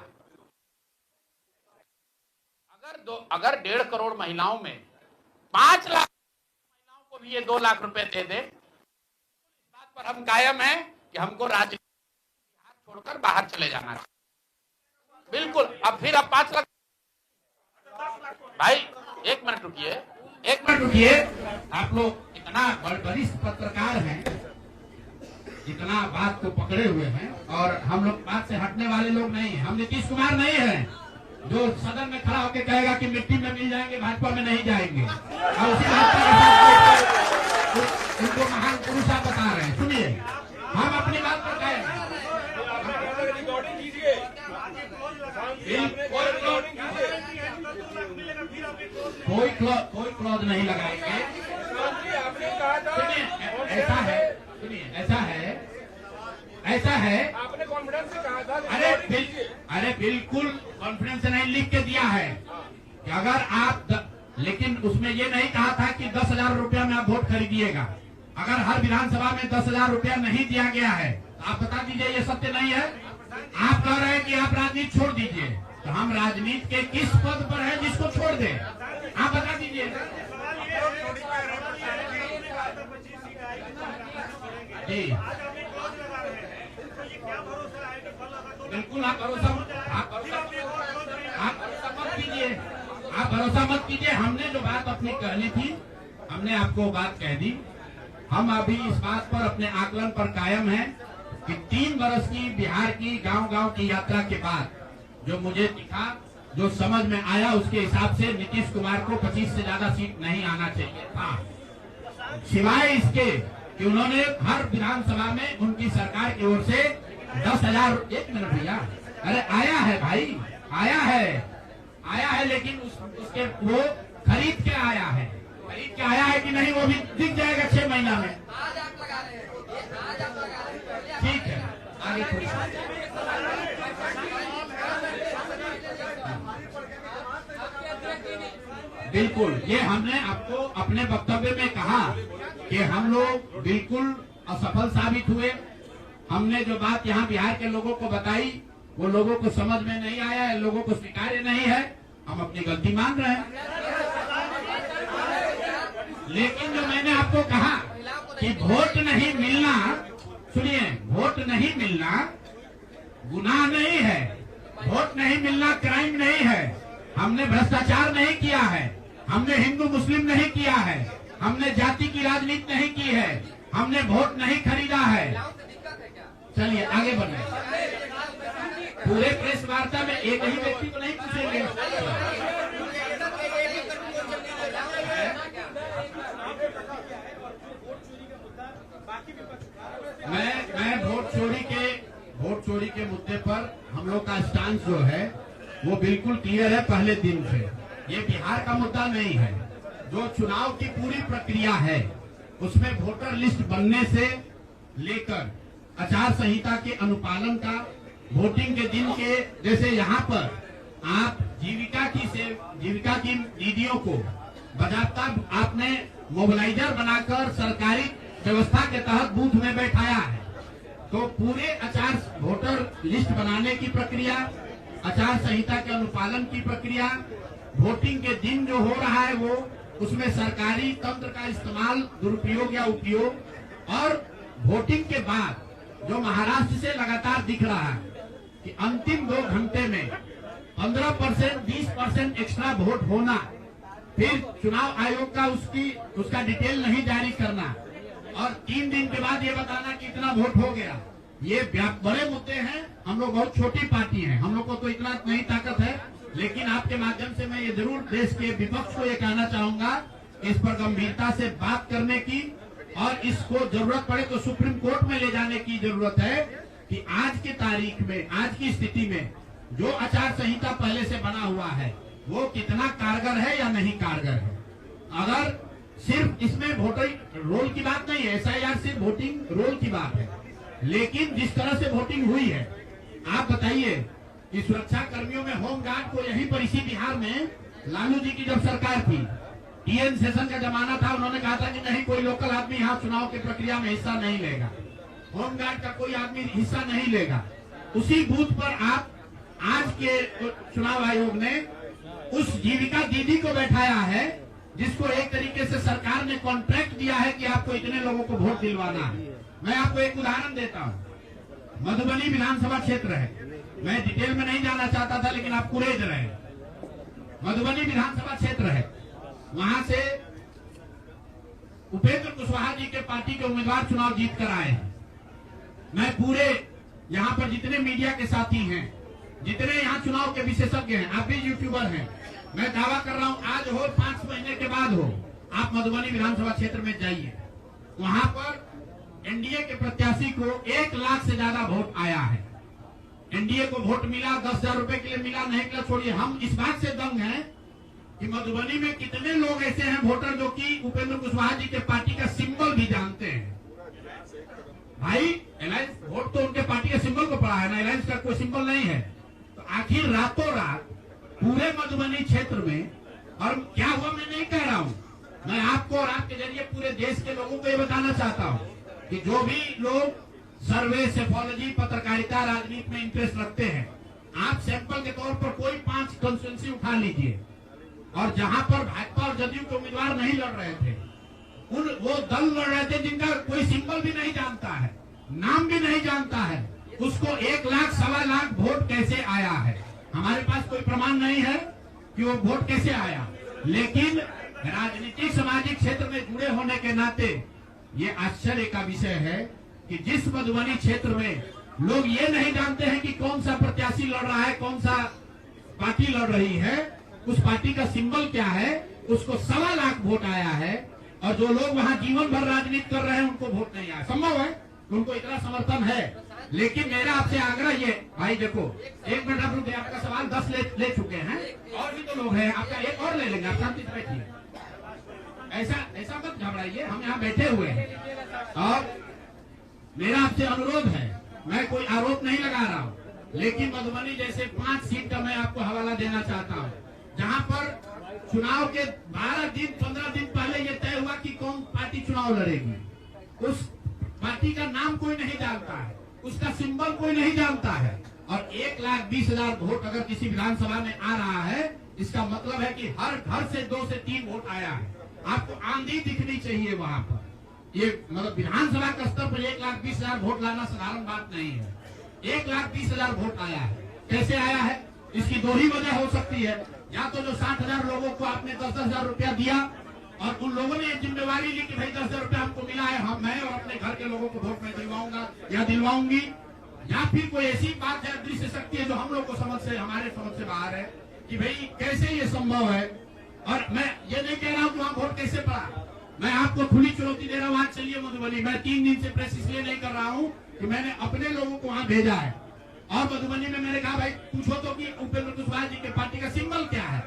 अगर 1.5 करोड़ महिलाओं में 5 लाख महिलाओं को भी ये 2 लाख रुपए दे दे, इस बात पर हम कायम हैं कि हमको राजनीति छोड़कर बाहर चले जाना चाहिए। बिल्कुल, अब फिर अब 5 लाख, भाई एक मिनट रुकिए, आप लोग इतना वरिष्ठ पत्रकार हैं, इतना बात को पकड़े हुए हैं और हम लोग बात से हटने वाले लोग नहीं हैं। हम नीतीश कुमार नहीं हैं जो सदन में खड़ा होकर कहेगा कि मिट्टी में मिल जाएंगे, भाजपा में नहीं जाएंगे। और उसी बात पर उनको महान पुरुष आप बता रहे हैं। सुनिए, हम अपनी बात पर कहें, कोई क्लॉज नहीं लगाएंगे। सुनिए, ऐसा है आपने कॉन्फिडेंस से कहा था। अरे बिल्कुल कॉन्फिडेंस से नहीं, लिख के दिया है कि अगर आप लेकिन उसमें ये नहीं कहा था कि 10,000 रुपया में आप वोट खरीदिएगा। अगर हर विधानसभा में 10,000 रुपया नहीं दिया गया है तो आप बता दीजिए ये सत्य नहीं है। आप कह रहे हैं कि आप राजनीति छोड़ दीजिए, तो हम राजनीति के किस पद पर है जिसको छोड़ दें? आप बता दीजिए। जी बिल्कुल, आप भरोसा मत कीजिए, आप भरोसा मत कीजिए। हमने जो बात अपनी कहनी थी हमने आपको बात कह दी। हम अभी इस बात पर अपने आकलन पर कायम हैं कि 3 वर्ष की बिहार की गांव-गांव की यात्रा के बाद जो मुझे दिखा, जो समझ में आया, उसके हिसाब से नीतीश कुमार को 25 से ज्यादा सीट नहीं आना चाहिए था, सिवाय इसके कि उन्होंने हर विधानसभा में उनकी सरकार की ओर से 10,000। 1 मिनट भैया, अरे आया है भाई, आया है लेकिन उसके वो खरीद के आया है कि नहीं वो भी दिख जाएगा 6 महीना में। ठीक है, आगे बिल्कुल, ये हमने आपको अपने वक्तव्य में कहा कि हम लोग बिल्कुल असफल साबित हुए। हमने जो बात यहाँ बिहार के लोगों को बताई वो लोगों को समझ में नहीं आया है, लोगों को स्वीकार्य नहीं है। हम अपनी गलती मान रहे हैं, लेकिन जो मैंने आपको कहा कि वोट नहीं मिलना, सुनिए, वोट नहीं मिलना गुनाह नहीं है, वोट नहीं मिलना क्राइम नहीं है। हमने भ्रष्टाचार नहीं किया है, हमने हिंदू मुस्लिम नहीं किया है, हमने जाति की राजनीति नहीं की है, हमने वोट नहीं खरीदा है। चलिए आगे बढ़े। पूरे प्रेस वार्ता में एक ही व्यक्ति को नहीं पूछेंगे। मैं वोट चोरी के मुद्दे पर हम लोग का स्टांस जो है वो बिल्कुल क्लियर है पहले दिन से। ये बिहार का मुद्दा नहीं है। जो चुनाव की पूरी प्रक्रिया है उसमें वोटर लिस्ट बनने से लेकर आचार संहिता के अनुपालन का, वोटिंग के दिन के, जैसे यहाँ पर आप जीविका की दीदियों को बाकायदा आपने मोबिलाइजर बनाकर सरकारी व्यवस्था के तहत बूथ में बैठाया है। तो पूरे वोटर लिस्ट बनाने की प्रक्रिया, आचार संहिता के अनुपालन की प्रक्रिया, वोटिंग के दिन जो हो रहा है वो, उसमें सरकारी तंत्र का इस्तेमाल, दुरुपयोग या उपयोग, और वोटिंग के बाद जो महाराष्ट्र से लगातार दिख रहा है कि अंतिम 2 घंटे में 15%, 20% एक्स्ट्रा वोट होना, फिर चुनाव आयोग का उसका डिटेल नहीं जारी करना, और 3 दिन के बाद ये बताना कि इतना वोट हो गया। ये बड़े मुद्दे हैं। हम लोग बहुत छोटी पार्टी हैं, हम लोग को तो इतना नहीं ताकत है, लेकिन आपके माध्यम से मैं ये जरूर देश के विपक्ष को ये कहना चाहूंगा, इस पर गंभीरता से बात करने की, और इसको जरूरत पड़े तो सुप्रीम कोर्ट में ले जाने की जरूरत है कि आज की तारीख में, आज की स्थिति में जो आचार संहिता पहले से बना हुआ है वो कितना कारगर है या नहीं कारगर है। अगर सिर्फ इसमें वोटर रोल की बात नहीं है, SIR सिर्फ वोटिंग रोल की बात है, लेकिन जिस तरह से वोटिंग हुई है, आप बताइए कि सुरक्षा कर्मियों में होमगार्ड को यहीं पर इसी बिहार में लालू जी की जब सरकार थी, TN सेशन का जमाना था, उन्होंने कहा था कि नहीं कोई लोकल आदमी यहाँ चुनाव की प्रक्रिया में हिस्सा नहीं लेगा, होमगार्ड का कोई आदमी हिस्सा नहीं लेगा। उसी बूथ पर आप आज के चुनाव आयोग ने उस जीविका दीदी को बैठाया है जिसको एक तरीके से सरकार ने कॉन्ट्रैक्ट दिया है कि आपको इतने लोगों को वोट दिलवाना है। मैं आपको एक उदाहरण देता हूँ। मधुबनी विधानसभा क्षेत्र है, मैं डिटेल में नहीं जाना चाहता था लेकिन आप कुरेद रहे। मधुबनी विधानसभा क्षेत्र है, वहां से उपेंद्र कुशवाहा जी के पार्टी के उम्मीदवार चुनाव जीत कर आए हैं। मैं पूरे यहाँ पर जितने मीडिया के साथी हैं, जितने यहाँ चुनाव के विशेषज्ञ हैं, आप भी यूट्यूबर हैं, मैं दावा कर रहा हूँ आज हो 5 महीने के बाद हो, आप मधुबनी विधानसभा क्षेत्र में जाइए, वहां पर एनडीए के प्रत्याशी को 1 लाख से ज्यादा वोट आया है। एनडीए को वोट मिला, 10,000 रुपए के लिए मिला, नहीं मिला छोड़िए, हम इस बात से दंग हैं कि मधुबनी में कितने लोग ऐसे हैं वोटर जो कि उपेंद्र कुशवाहा जी के पार्टी का सिंबल भी जानते हैं। भाई अलायंस वोट तो उनके पार्टी के सिंबल को पड़ा है ना, अलायंस का कोई सिंबल नहीं है। तो आखिर रातों रात पूरे मधुबनी क्षेत्र में, और क्या हुआ मैं नहीं कह रहा हूँ, मैं आपको और आपके जरिए पूरे देश के लोगों को ये बताना चाहता हूँ कि जो भी लोग सर्वे, सेफोलॉजी, पत्रकारिता, राजनीति में इंटरेस्ट रखते हैं, आप सैंपल के तौर पर कोई 5 कंस्टिट्यूंसी उठा लीजिए, और जहां पर भाजपा और जदयू के उम्मीदवार नहीं लड़ रहे थे, वो दल लड़ रहे थे जिनका कोई सिंबल भी नहीं जानता है, नाम भी नहीं जानता है, उसको 1 लाख, 1.25 लाख वोट कैसे आया है? हमारे पास कोई प्रमाण नहीं है कि वो वोट कैसे आया, लेकिन राजनीतिक सामाजिक क्षेत्र में जुड़े होने के नाते ये आश्चर्य का विषय है कि जिस मधुबनी क्षेत्र में लोग ये नहीं जानते हैं कि कौन सा प्रत्याशी लड़ रहा है, कौन सा पार्टी लड़ रही है, उस पार्टी का सिंबल क्या है, उसको 1.25 लाख वोट आया है, और जो लोग वहां जीवन भर राजनीति कर रहे हैं उनको वोट नहीं आया। संभव है उनको इतना समर्थन है, लेकिन मेरा आपसे आग्रह ये, भाई देखो 1 मिनट आप रुकिए, आपका सवाल 10 ले चुके हैं, और भी तो लोग हैं, आपका एक और ले लेंगे, आप शांति से बैठिए, ऐसा मत घबराइए, हम यहाँ बैठे हुए हैं। और मेरा आपसे अनुरोध है, मैं कोई आरोप नहीं लगा रहा हूँ, लेकिन मधुबनी जैसे 5 सीट का मैं आपको हवाला देना चाहता हूँ, जहाँ पर चुनाव के 12 दिन 15 दिन पहले ये तय हुआ कि कौन पार्टी चुनाव लड़ेगी, उस पार्टी का नाम कोई नहीं जानता है, उसका सिंबल कोई नहीं जानता है, और 1,20,000 वोट अगर किसी विधानसभा में आ रहा है, इसका मतलब है कि हर घर से 2 से 3 वोट आया है। आपको आंधी दिखनी चाहिए वहां पर। ये मतलब विधानसभा के स्तर पर 1,20,000 वोट लाना साधारण बात नहीं है। 1,20,000 वोट आया है, कैसे आया है? इसकी 2 ही वजह हो सकती है, या तो जो 60,000 लोगों को आपने 10,000 रुपया दिया और उन लोगों ने जिम्मेवारी ली कि भाई 10,000 रुपया हमको मिला है, मैं और अपने घर के लोगों को वोट में दिलवाऊंगा या दिलवाऊंगी, या फिर कोई ऐसी बात है, दृश्य शक्ति है जो हम लोग को हमारे समझ से बाहर है कि भाई कैसे ये संभव है। और मैं ये नहीं कह रहा हूँ कि वहाँ वोट कैसे पड़ा, मैं आपको खुली चुनौती दे रहा हूँ, आज चलिए मधुबनी। मैं 3 दिन से प्रेस इसलिए नहीं कर रहा हूँ कि मैंने अपने लोगों को वहाँ भेजा है, और मधुबनी में मैंने कहा भाई पूछो तो कि उपेंद्र कुशवाहा जी के पार्टी का सिंबल क्या है।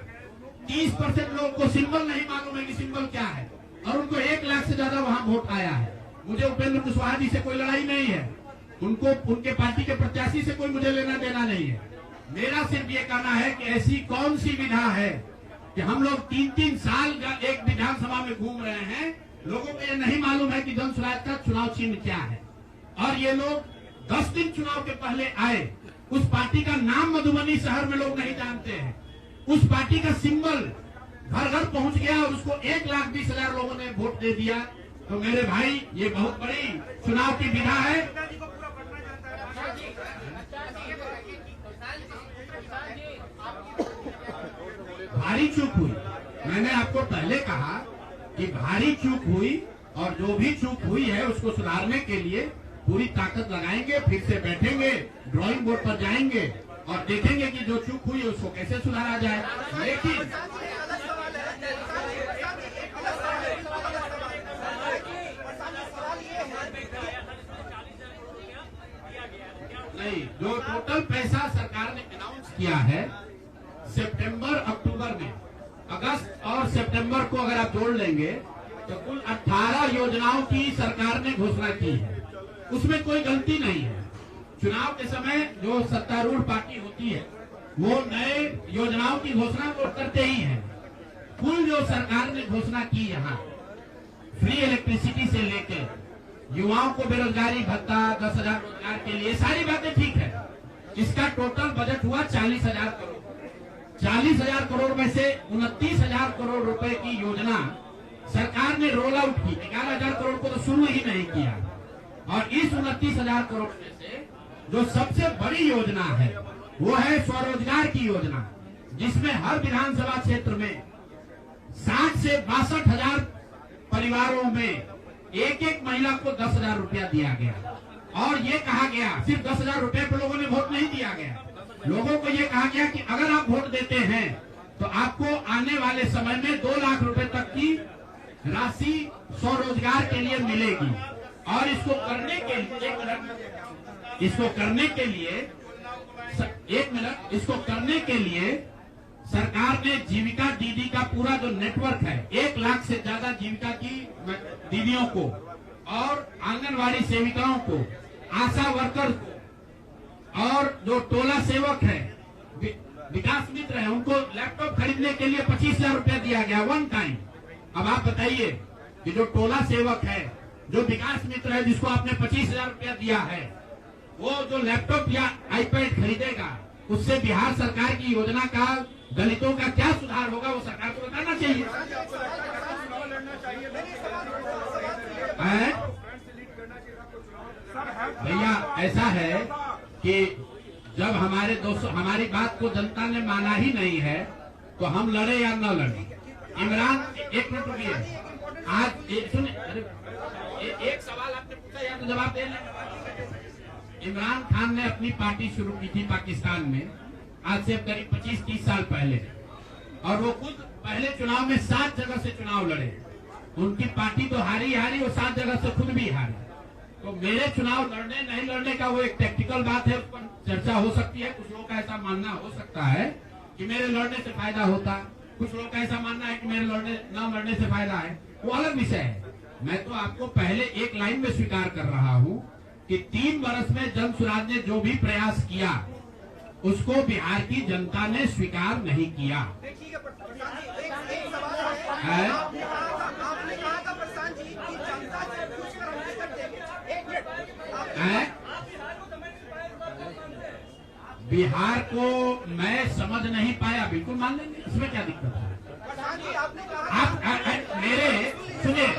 30% लोगों को सिंबल नहीं मालूम है कि सिंबल क्या है, और उनको 1 लाख से ज्यादा वहाँ वोट आया है। मुझे उपेंद्र कुशवाहा जी से कोई लड़ाई नहीं है, उनको उनके पार्टी के प्रत्याशी से कोई मुझे लेना देना नहीं है। मेरा सिर्फ ये कहना है कि ऐसी कौन सी विधा है कि हम लोग 3-3 साल एक विधानसभा में घूम रहे हैं, लोगों को ये नहीं मालूम है कि जन स्वराज का चुनाव चिन्ह क्या है, और ये लोग 10 दिन चुनाव के पहले आए, उस पार्टी का नाम मधुबनी शहर में लोग नहीं जानते हैं, उस पार्टी का सिंबल घर घर पहुंच गया और उसको 1,20,000 लोगों ने वोट दे दिया। तो मेरे भाई ये बहुत बड़ी चुनाव की विधा है। भारी चूक हुई, मैंने आपको पहले कहा कि भारी चूक हुई, और जो भी चूक हुई है उसको सुधारने के लिए पूरी ताकत लगाएंगे, फिर से बैठेंगे, ड्राइंग बोर्ड पर जाएंगे और देखेंगे कि जो चूक हुई है उसको कैसे सुधारा जाए। लेकिन नहीं, जो टोटल पैसा सरकार ने अनाउंस किया है सितंबर अक्टूबर में, अगस्त और सितंबर को अगर आप जोड़ लेंगे तो कुल 18 योजनाओं की सरकार ने घोषणा की है, उसमें कोई गलती नहीं है। चुनाव के समय जो सत्तारूढ़ पार्टी होती है वो नए योजनाओं की घोषणा वो करते ही है। कुल जो सरकार ने घोषणा की यहाँ फ्री इलेक्ट्रिसिटी से लेकर युवाओं को बेरोजगारी भत्ता, 10,000 रोजगार के लिए, सारी बातें ठीक है। इसका टोटल बजट हुआ 40,000 करोड़। 40,000 करोड़ में से 29,000 करोड़ रुपए की योजना सरकार ने रोल आउट की। 11,000 करोड़ को तो शुरू ही नहीं किया, और इस 29,000 करोड़ में से जो सबसे बड़ी योजना है वो है स्वरोजगार की योजना, जिसमें हर विधानसभा क्षेत्र में 60 से 62,000 परिवारों में एक एक महिला को 10,000 रुपया दिया गया, और ये कहा गया सिर्फ 10,000 रुपए पर लोगों ने वोट नहीं दिया गया, लोगों को ये कहा गया कि अगर आप वोट देते हैं तो आपको आने वाले समय में 2 लाख रुपए तक की राशि स्वरोजगार के लिए मिलेगी। और इसको करने के लिए इसको करने के लिए सरकार ने जीविका दीदी का पूरा जो नेटवर्क है, 1 लाख से ज्यादा जीविका की दीदियों को और आंगनवाड़ी सेविकाओं को, आशा वर्कर को और जो टोला सेवक है, विकास मित्र है, उनको लैपटॉप खरीदने के लिए 25,000 रुपया दिया गया वन टाइम। अब आप बताइए कि जो टोला सेवक है, जो विकास मित्र है, जिसको आपने 25,000 रुपया दिया है, वो जो लैपटॉप या आईपैड खरीदेगा, उससे बिहार सरकार की योजना का दलितों का क्या सुधार होगा, वो सरकार को बताना चाहिए। भैया ऐसा है कि जब हमारे दोस्तों हमारी बात को जनता ने माना ही नहीं है तो हम लड़े या न लड़े। इमरान, एक मिनट रुकिए, आज सुनिए, एक सवाल आपने पूछा या तो जवाब दे लें। इमरान खान ने अपनी पार्टी शुरू की थी पाकिस्तान में, आज से करीब 25-30 साल पहले, और वो खुद पहले चुनाव में 7 जगह से चुनाव लड़े। उनकी पार्टी तो हारी, वो 7 जगह से खुद भी हारी। तो मेरे चुनाव लड़ने नहीं लड़ने का वो एक टेक्निकल बात है, उस पर चर्चा हो सकती है। कुछ लोगों का ऐसा मानना हो सकता है कि मेरे लड़ने से फायदा होता, कुछ लोगों का ऐसा मानना है कि मेरे न लड़ने से फायदा है, वो अलग विषय है। मैं तो आपको पहले एक लाइन में स्वीकार कर रहा हूँ कि 3 वर्ष में जन स्वराज ने जो भी प्रयास किया उसको बिहार की जनता ने स्वीकार नहीं किया है। बिहार को मैं समझ नहीं पाया, बिल्कुल मान लेंगे, इसमें क्या दिक्कत है। आप मेरे सुनिए,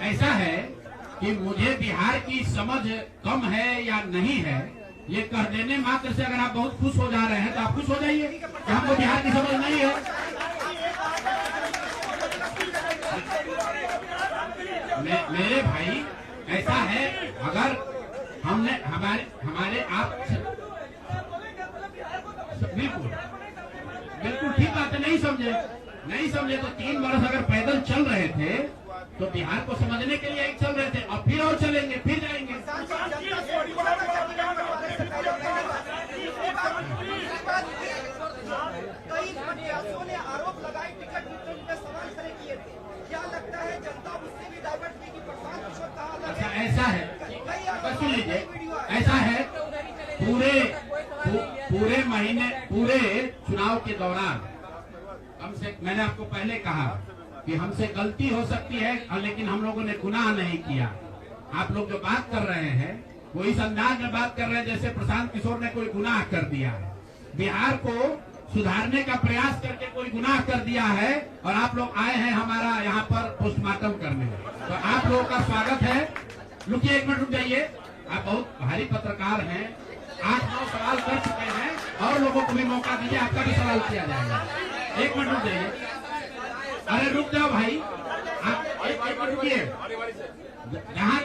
ऐसा है कि मुझे बिहार की समझ कम है या नहीं है, ये कह देने मात्र से अगर आप बहुत खुश हो जा रहे हैं तो आप खुश हो जाइए कि हमको बिहार की समझ नहीं है। मेरे भाई ऐसा है, अगर हमने हमारे आप बिल्कुल ठीक बात है, नहीं समझे तो 3 वर्ष अगर पैदल चल रहे थे तो बिहार को समझने के लिए एक चल रहे थे, अब फिर और चलेंगे, फिर जाएंगे। कई प्रत्याशियों ने आरोप लगाए, टिकट वितरण पे सवाल खड़े किए थे। क्या लगता है जनता उससे भी डाइवर्ट की प्रशांत किशोर कहा? ऐसा है, सुन लीजिए, ऐसा है, पूरे महीने, पूरे चुनाव के दौरान मैंने आपको पहले कहा कि हमसे गलती हो सकती है, लेकिन हम लोगों ने गुनाह नहीं किया। आप लोग जो बात कर रहे हैं वो इस अंदाज में बात कर रहे हैं जैसे प्रशांत किशोर ने कोई गुनाह कर दिया है, बिहार को सुधारने का प्रयास करके कोई गुनाह कर दिया है, और आप लोग आए हैं हमारा यहाँ पर पोस्टमार्टम करने। तो आप लोगों का स्वागत है। रुकिए, 1 मिनट रुक जाइए, आप बहुत भारी पत्रकार हैं, 8-9 सवाल कर चुके हैं, और लोगों को भी मौका दीजिए, आपका भी सवाल किया जाएगा। 1 मिनट रुक जाइए, अरे रुक जाओ भाई, आप 1 मिनट रुकिए।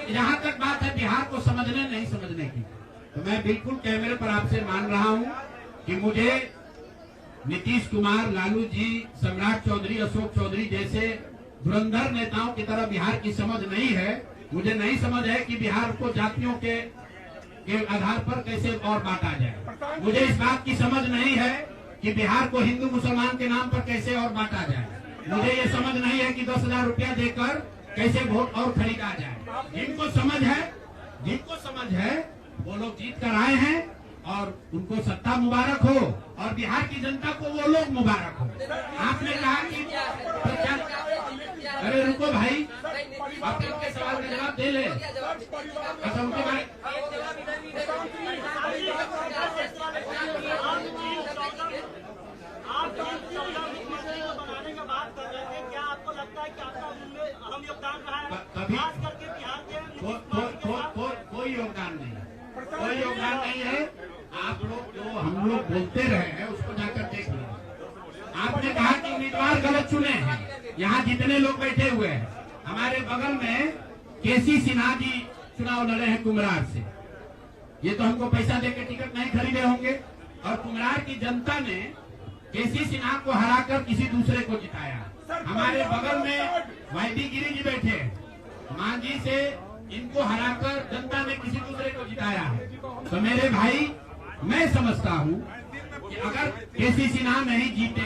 जहाँ तक बात है बिहार को समझने नहीं समझने की, तो मैं बिल्कुल कैमरे पर आपसे मान रहा हूँ कि मुझे नीतीश कुमार, लालू जी, सम्राट चौधरी, अशोक चौधरी जैसे धुरंधर नेताओं की तरह बिहार की समझ नहीं है। मुझे नहीं समझ है कि बिहार को जातियों के आधार पर कैसे और बांटा जाए। मुझे इस बात की समझ नहीं है कि बिहार को हिंदू मुसलमान के नाम पर कैसे और बांटा जाए। मुझे ये समझ नहीं है कि 10,000 रुपया देकर कैसे वोट और खरीदा जाए। जिनको समझ है वो लोग जीत कर आए हैं, और उनको सत्ता मुबारक हो, और बिहार की जनता को वो लोग मुबारक हो। आपने कहा कि अरे रुको भाई, आप उनके सवाल का जवाब दे ले। अच्छा, उनके बारे बनाने का बात कर रहे थे, क्या आपको लगता है कि आपका उनमें अहम योगदान रहा है? कभी खास करके बिहार के कोई योगदान नहीं है। आप लोग जो हम लोग बोलते रहे हैं उसको जाकर देख लीजिए। आपने कहा कि उम्मीदवार गलत चुने हैं। यहाँ जितने लोग बैठे हुए हैं, हमारे बगल में केसी सिन्हा जी चुनाव लड़े हैं कुम्हरार से, ये तो हमको पैसा देके टिकट नहीं खरीदे होंगे। और कुम्हरार की जनता ने केसी सिन्हा को हराकर किसी दूसरे को जिताया। हमारे बगल में वैदी गिरी जी बैठे, मांझी से इनको हराकर जनता ने किसी दूसरे को जिताया है। तो मेरे भाई, मैं समझता हूँ कि अगर केसी सिन्हा नहीं जीते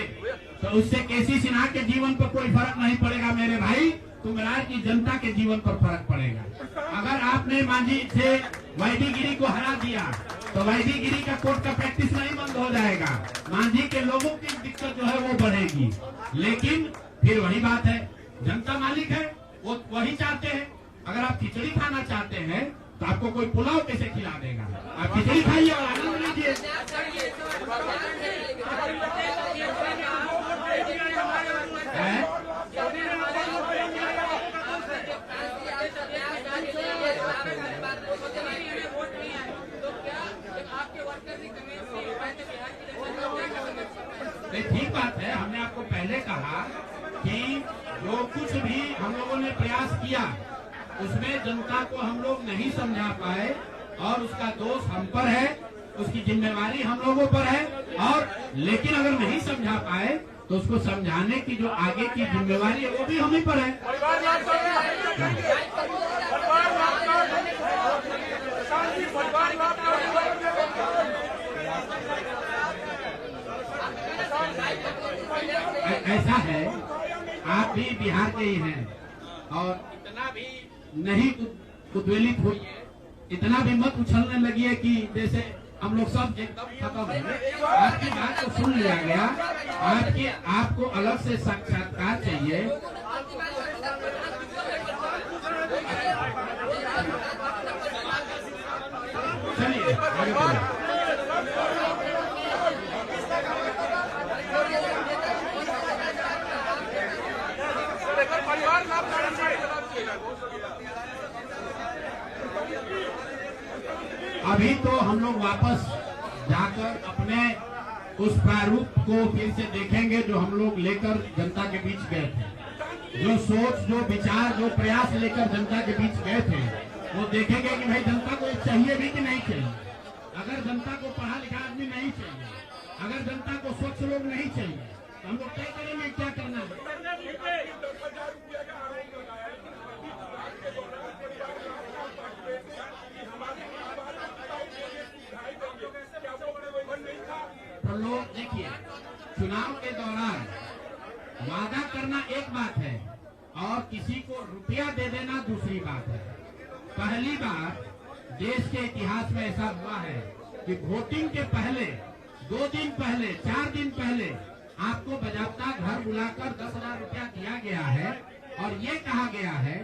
तो उससे केसी सिन्हा के जीवन पर कोई फर्क नहीं पड़ेगा मेरे भाई, कुम्हरार की जनता के जीवन पर फर्क पड़ेगा। अगर आपने मांझी से वैदी गिरी को हरा दिया तो वैदी गिरी का कोर्ट का प्रैक्टिस नहीं बंद हो जाएगा, मांझी के लोगों की दिक्कत जो है वो बढ़ेगी। लेकिन फिर वही बात है, जनता मालिक है, वो वही चाहते हैं। अगर आप खिचड़ी खाना चाहते हैं तो आपको कोई पुलाव कैसे खिला देगा? आप खिचड़ी खाइए और आनंद लीजिए। ठीक बात है, हमने आपको पहले कहा कि जो कुछ भी हम लोगों ने प्रयास किया उसमें जनता को हम लोग नहीं समझा पाए और उसका दोष हम पर है, उसकी जिम्मेवारी हम लोगों पर है। और लेकिन अगर नहीं समझा पाए तो उसको समझाने की जो आगे की जिम्मेवारी है वो भी हम ही पर है। ऐसा है, आप भी बिहार के ही हैं और इतना भी नहीं उद्वेलित हुई, इतना भी मत उछलने लगी है कि जैसे हम लोग सब एकदम खत्म है। आपकी बात को सुन लिया गया, आपको अलग से साक्षात्कार चाहिए। चलिए आगे बढ़िए। अभी तो हम लोग वापस जाकर अपने उस प्रारूप को फिर से देखेंगे जो हम लोग लेकर जनता के बीच गए थे। जो सोच, जो विचार, जो प्रयास लेकर जनता के बीच गए थे वो देखेंगे कि भाई जनता को चाहिए भी कि नहीं चाहिए। अगर जनता को पढ़ा लिखा आदमी नहीं चाहिए, अगर जनता को स्वच्छ लोग नहीं चाहिए तो हम लोग तय करेंगे क्या करना है। तो लोग देखिए, चुनाव के दौरान वादा करना एक बात है और किसी को रुपया दे देना दूसरी बात है। पहली बार देश के इतिहास में ऐसा हुआ है कि वोटिंग के पहले 2 दिन पहले, 4 दिन पहले आपको बजाबता घर बुलाकर 10,000 रुपया दिया गया है और ये कहा गया है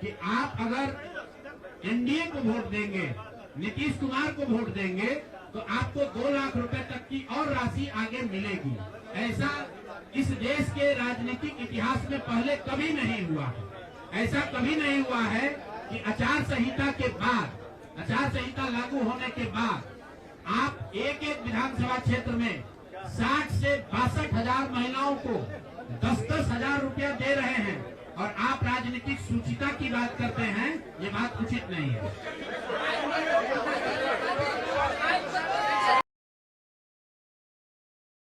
कि आप अगर एनडीए को वोट देंगे, नीतीश कुमार को वोट देंगे तो आपको 2 लाख रुपए तक की और राशि आगे मिलेगी। ऐसा इस देश के राजनीतिक इतिहास में पहले कभी नहीं हुआ है। ऐसा कभी नहीं हुआ है कि आचार संहिता के बाद, आचार संहिता लागू होने के बाद आप एक विधानसभा क्षेत्र में 60 से 62,000 महिलाओं को 10-10 हजार रुपया दे रहे हैं और आप राजनीतिक सूचिता की बात करते हैं। ये बात उचित नहीं है।